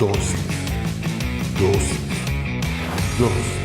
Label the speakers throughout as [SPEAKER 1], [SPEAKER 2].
[SPEAKER 1] Dosis, dosis, dosis.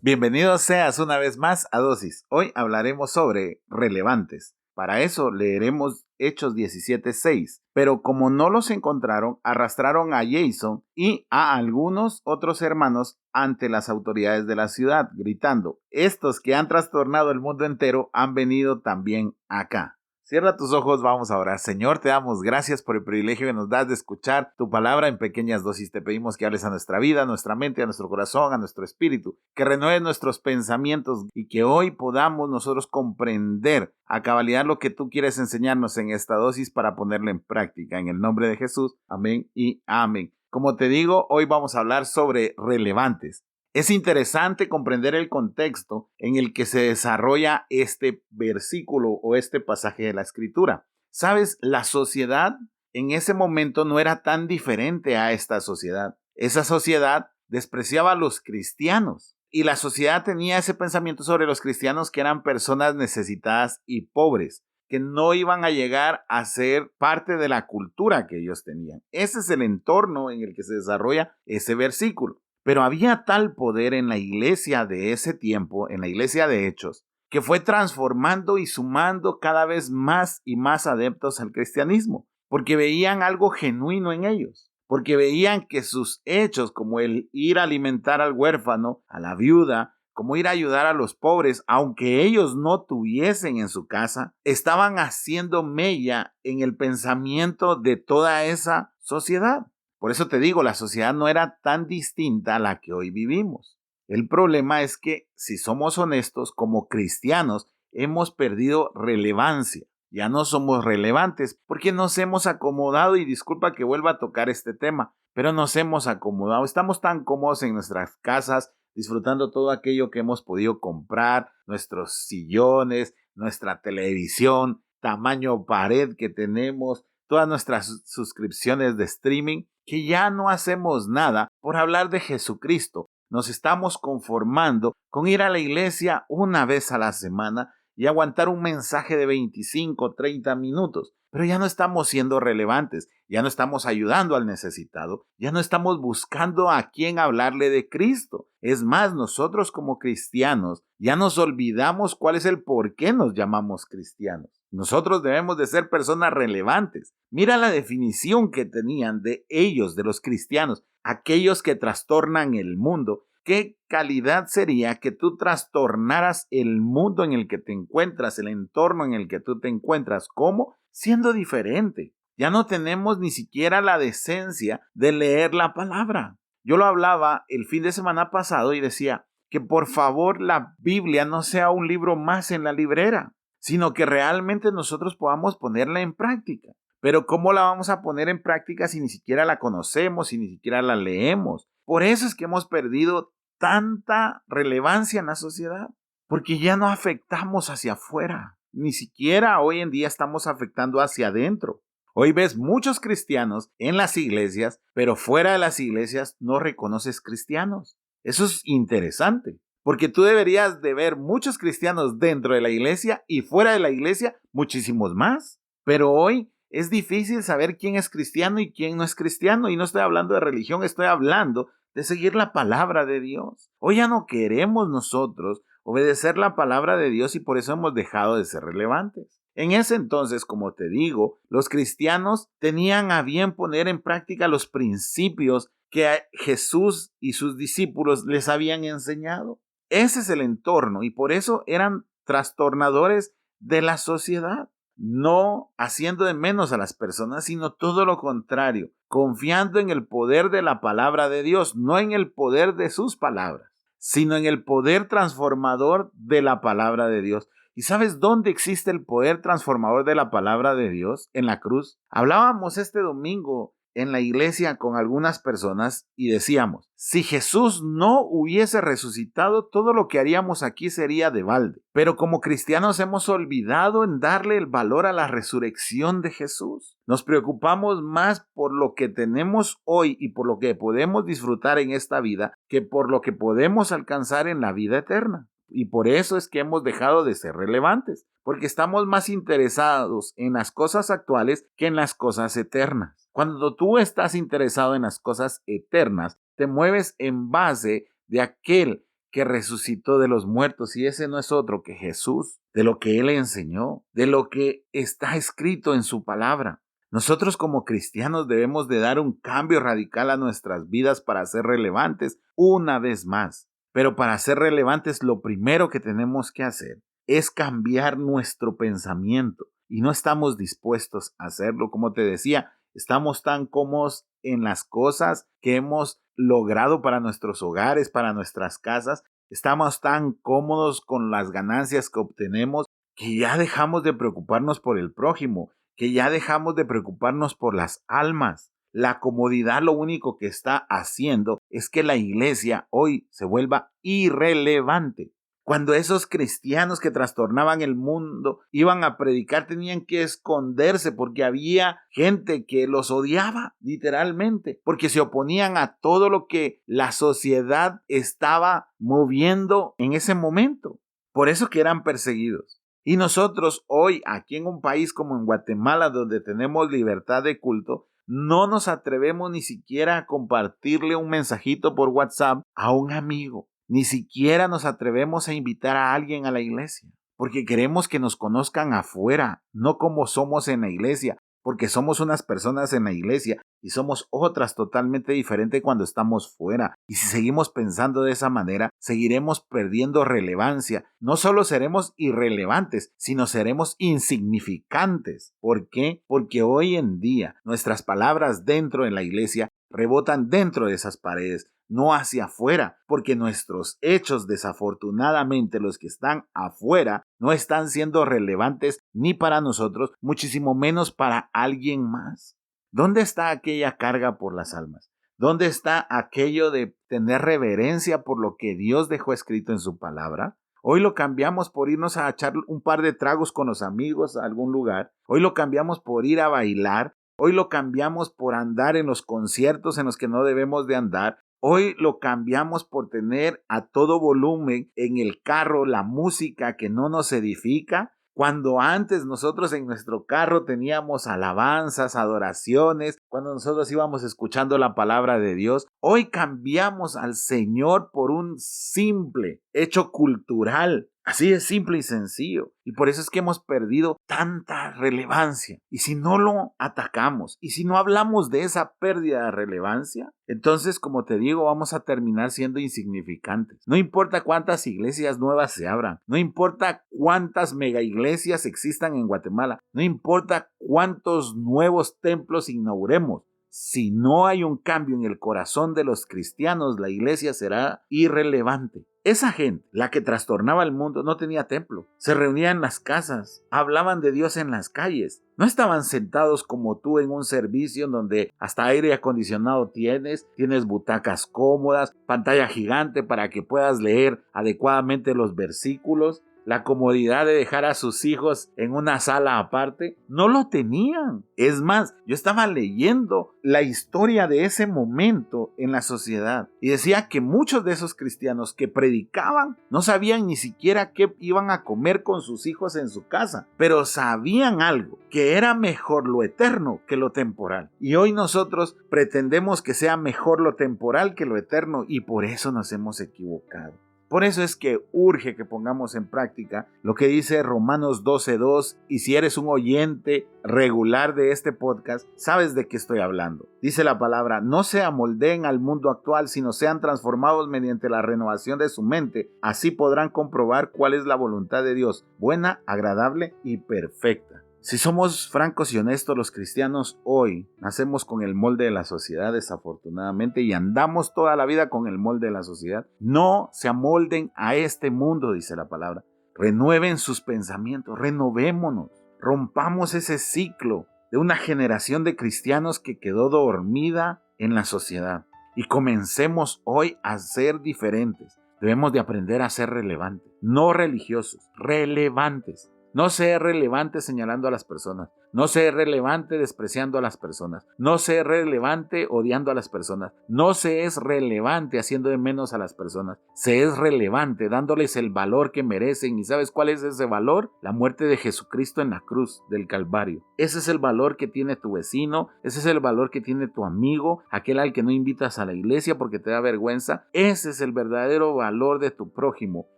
[SPEAKER 2] Bienvenido seas una vez más a Dosis. Hoy hablaremos sobre relevantes. Para eso leeremos Hechos 17:6. Pero como no los encontraron, arrastraron a Jason y a algunos otros hermanos ante las autoridades de la ciudad, gritando: estos que han trastornado el mundo entero han venido también acá. Cierra tus ojos, vamos a orar. Señor, te damos gracias por el privilegio que nos das de escuchar tu palabra en pequeñas dosis. Te pedimos que hables a nuestra vida, a nuestra mente, a nuestro corazón, a nuestro espíritu, que renueves nuestros pensamientos y que hoy podamos nosotros comprender a cabalidad lo que tú quieres enseñarnos en esta dosis para ponerla en práctica. En el nombre de Jesús, amén y amén. Como te digo, hoy vamos a hablar sobre relevantes. Es interesante comprender el contexto en el que se desarrolla este versículo o este pasaje de la Escritura. ¿Sabes? La sociedad en ese momento no era tan diferente a esta sociedad. Esa sociedad despreciaba a los cristianos y la sociedad tenía ese pensamiento sobre los cristianos que eran personas necesitadas y pobres, que no iban a llegar a ser parte de la cultura que ellos tenían. Ese es el entorno en el que se desarrolla ese versículo. Pero había tal poder en la iglesia de ese tiempo, en la iglesia de Hechos, que fue transformando y sumando cada vez más y más adeptos al cristianismo, porque veían algo genuino en ellos, porque veían que sus hechos, como el ir a alimentar al huérfano, a la viuda, como ir a ayudar a los pobres, aunque ellos no tuviesen en su casa, estaban haciendo mella en el pensamiento de toda esa sociedad. Por eso te digo, la sociedad no era tan distinta a la que hoy vivimos. El problema es que, si somos honestos, como cristianos, hemos perdido relevancia. Ya no somos relevantes porque nos hemos acomodado, y disculpa que vuelva a tocar este tema, pero nos hemos acomodado. Estamos tan cómodos en nuestras casas, disfrutando todo aquello que hemos podido comprar, nuestros sillones, nuestra televisión, tamaño pared que tenemos, todas nuestras suscripciones de streaming, que ya no hacemos nada por hablar de Jesucristo. Nos estamos conformando con ir a la iglesia una vez a la semana y aguantar un mensaje de 25, 30 minutos. Pero ya no estamos siendo relevantes, ya no estamos ayudando al necesitado, ya no estamos buscando a quién hablarle de Cristo. Es más, nosotros como cristianos ya nos olvidamos cuál es el por qué nos llamamos cristianos. Nosotros debemos de ser personas relevantes. Mira la definición que tenían de ellos, de los cristianos, aquellos que trastornan el mundo. ¿Qué calidad sería que tú trastornaras el mundo en el que te encuentras, el entorno en el que tú te encuentras? ¿Cómo? Siendo diferente. Ya no tenemos ni siquiera la decencia de leer la palabra. Yo lo hablaba el fin de semana pasado y decía que por favor la Biblia no sea un libro más en la librera, sino que realmente nosotros podamos ponerla en práctica. Pero ¿cómo la vamos a poner en práctica si ni siquiera la conocemos, si ni siquiera la leemos? Por eso es que hemos perdido tanta relevancia en la sociedad, porque ya no afectamos hacia afuera, ni siquiera hoy en día estamos afectando hacia adentro. Hoy ves muchos cristianos en las iglesias, pero fuera de las iglesias no reconoces cristianos. Eso es interesante, porque tú deberías de ver muchos cristianos dentro de la iglesia y fuera de la iglesia muchísimos más. Pero hoy es difícil saber quién es cristiano y quién no es cristiano, y no estoy hablando de religión, estoy hablando de seguir la palabra de Dios. Hoy ya no queremos nosotros obedecer la palabra de Dios y por eso hemos dejado de ser relevantes. En ese entonces, como te digo, los cristianos tenían a bien poner en práctica los principios que Jesús y sus discípulos les habían enseñado. Ese es el entorno y por eso eran trastornadores de la sociedad. No haciendo de menos a las personas, sino todo lo contrario, confiando en el poder de la palabra de Dios, no en el poder de sus palabras, sino en el poder transformador de la palabra de Dios. ¿Y sabes dónde existe el poder transformador de la palabra de Dios? En la cruz. Hablábamos este domingo en la iglesia con algunas personas y decíamos, si Jesús no hubiese resucitado, todo lo que haríamos aquí sería de balde. Pero como cristianos hemos olvidado en darle el valor a la resurrección de Jesús. Nos preocupamos más por lo que tenemos hoy y por lo que podemos disfrutar en esta vida que por lo que podemos alcanzar en la vida eterna. Y por eso es que hemos dejado de ser relevantes, porque estamos más interesados en las cosas actuales que en las cosas eternas. Cuando tú estás interesado en las cosas eternas, te mueves en base de aquel que resucitó de los muertos, y ese no es otro que Jesús, de lo que Él enseñó, de lo que está escrito en su palabra. Nosotros como cristianos debemos de dar un cambio radical a nuestras vidas para ser relevantes una vez más. Pero para ser relevantes, lo primero que tenemos que hacer es cambiar nuestro pensamiento, y no estamos dispuestos a hacerlo. Como te decía, estamos tan cómodos en las cosas que hemos logrado para nuestros hogares, para nuestras casas. Estamos tan cómodos con las ganancias que obtenemos que ya dejamos de preocuparnos por el prójimo, que ya dejamos de preocuparnos por las almas. La comodidad lo único que está haciendo es que la iglesia hoy se vuelva irrelevante. Cuando esos cristianos que trastornaban el mundo iban a predicar, tenían que esconderse porque había gente que los odiaba literalmente, porque se oponían a todo lo que la sociedad estaba moviendo en ese momento. Por eso que eran perseguidos. Y nosotros hoy, aquí en un país como en Guatemala, donde tenemos libertad de culto, no nos atrevemos ni siquiera a compartirle un mensajito por WhatsApp a un amigo. Ni siquiera nos atrevemos a invitar a alguien a la iglesia, porque queremos que nos conozcan afuera, no como somos en la iglesia, porque somos unas personas en la iglesia y somos otras totalmente diferentes cuando estamos fuera. Y si seguimos pensando de esa manera, seguiremos perdiendo relevancia. No solo seremos irrelevantes, sino seremos insignificantes. ¿Por qué? Porque hoy en día nuestras palabras dentro de la iglesia rebotan dentro de esas paredes, no hacia afuera, porque nuestros hechos, desafortunadamente los que están afuera, no están siendo relevantes ni para nosotros, muchísimo menos para alguien más. ¿Dónde está aquella carga por las almas? ¿Dónde está aquello de tener reverencia por lo que Dios dejó escrito en su palabra? Hoy lo cambiamos por irnos a echar un par de tragos con los amigos a algún lugar. Hoy lo cambiamos por ir a bailar. Hoy lo cambiamos por andar en los conciertos en los que no debemos de andar. Hoy lo cambiamos por tener a todo volumen en el carro la música que no nos edifica, cuando antes nosotros en nuestro carro teníamos alabanzas, adoraciones, cuando nosotros íbamos escuchando la palabra de Dios. Hoy cambiamos al Señor por un simple hecho cultural. Así de simple y sencillo. Y por eso es que hemos perdido tanta relevancia. Y si no lo atacamos, y si no hablamos de esa pérdida de relevancia, entonces, como te digo, vamos a terminar siendo insignificantes. No importa cuántas iglesias nuevas se abran, no importa cuántas mega iglesias existan en Guatemala, no importa cuántos nuevos templos inauguremos. Si no hay un cambio en el corazón de los cristianos, la iglesia será irrelevante. Esa gente, la que trastornaba el mundo, no tenía templo. Se reunían en las casas, hablaban de Dios en las calles. No estaban sentados como tú en un servicio en donde hasta aire acondicionado tienes butacas cómodas, pantalla gigante para que puedas leer adecuadamente los versículos. La comodidad de dejar a sus hijos en una sala aparte, no lo tenían. Es más, yo estaba leyendo la historia de ese momento en la sociedad y decía que muchos de esos cristianos que predicaban no sabían ni siquiera qué iban a comer con sus hijos en su casa, pero sabían algo, que era mejor lo eterno que lo temporal. Y hoy nosotros pretendemos que sea mejor lo temporal que lo eterno, y por eso nos hemos equivocado. Por eso es que urge que pongamos en práctica lo que dice Romanos 12:2, y si eres un oyente regular de este podcast, sabes de qué estoy hablando. Dice la palabra: no se amoldeen al mundo actual, sino sean transformados mediante la renovación de su mente. Así podrán comprobar cuál es la voluntad de Dios, buena, agradable y perfecta. Si somos francos y honestos, los cristianos hoy nacemos con el molde de la sociedad, desafortunadamente, y andamos toda la vida con el molde de la sociedad. No se amolden a este mundo, dice la palabra. Renueven sus pensamientos, renovémonos, rompamos ese ciclo de una generación de cristianos que quedó dormida en la sociedad y comencemos hoy a ser diferentes. Debemos de aprender a ser relevantes, no religiosos, relevantes. No ser relevante señalando a las personas. No sé relevante despreciando a las personas. No sé relevante odiando a las personas. No se es relevante haciendo de menos a las personas. Se es relevante dándoles el valor que merecen. ¿Y sabes cuál es ese valor? La muerte de Jesucristo en la cruz del Calvario. Ese es el valor que tiene tu vecino. Ese es el valor que tiene tu amigo, aquel al que no invitas a la iglesia porque te da vergüenza. Ese es el verdadero valor de tu prójimo.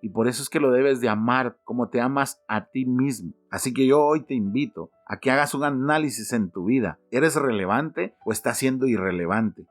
[SPEAKER 2] Y por eso es que lo debes de amar como te amas a ti mismo. Así que yo hoy te invito a que hagas un análisis en tu vida. ¿Eres relevante o estás siendo irrelevante?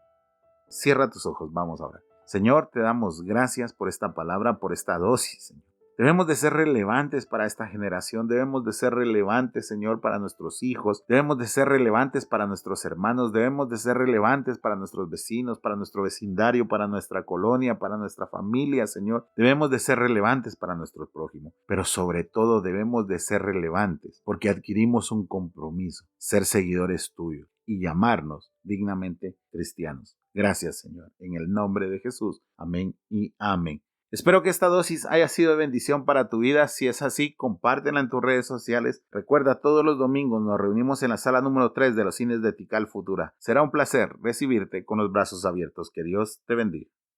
[SPEAKER 2] Cierra tus ojos, vamos ahora. Señor, te damos gracias por esta palabra, por esta dosis, Señor. Debemos de ser relevantes para esta generación, debemos de ser relevantes, Señor, para nuestros hijos, debemos de ser relevantes para nuestros hermanos, debemos de ser relevantes para nuestros vecinos, para nuestro vecindario, para nuestra colonia, para nuestra familia, Señor. Debemos de ser relevantes para nuestro prójimo, pero sobre todo debemos de ser relevantes porque adquirimos un compromiso, ser seguidores tuyos y llamarnos dignamente cristianos. Gracias, Señor, en el nombre de Jesús. Amén y amén. Espero que esta dosis haya sido de bendición para tu vida. Si es así, compártela en tus redes sociales. Recuerda, todos los domingos nos reunimos en la sala número 3 de los cines de Tikal Futura. Será un placer recibirte con los brazos abiertos. Que Dios te bendiga.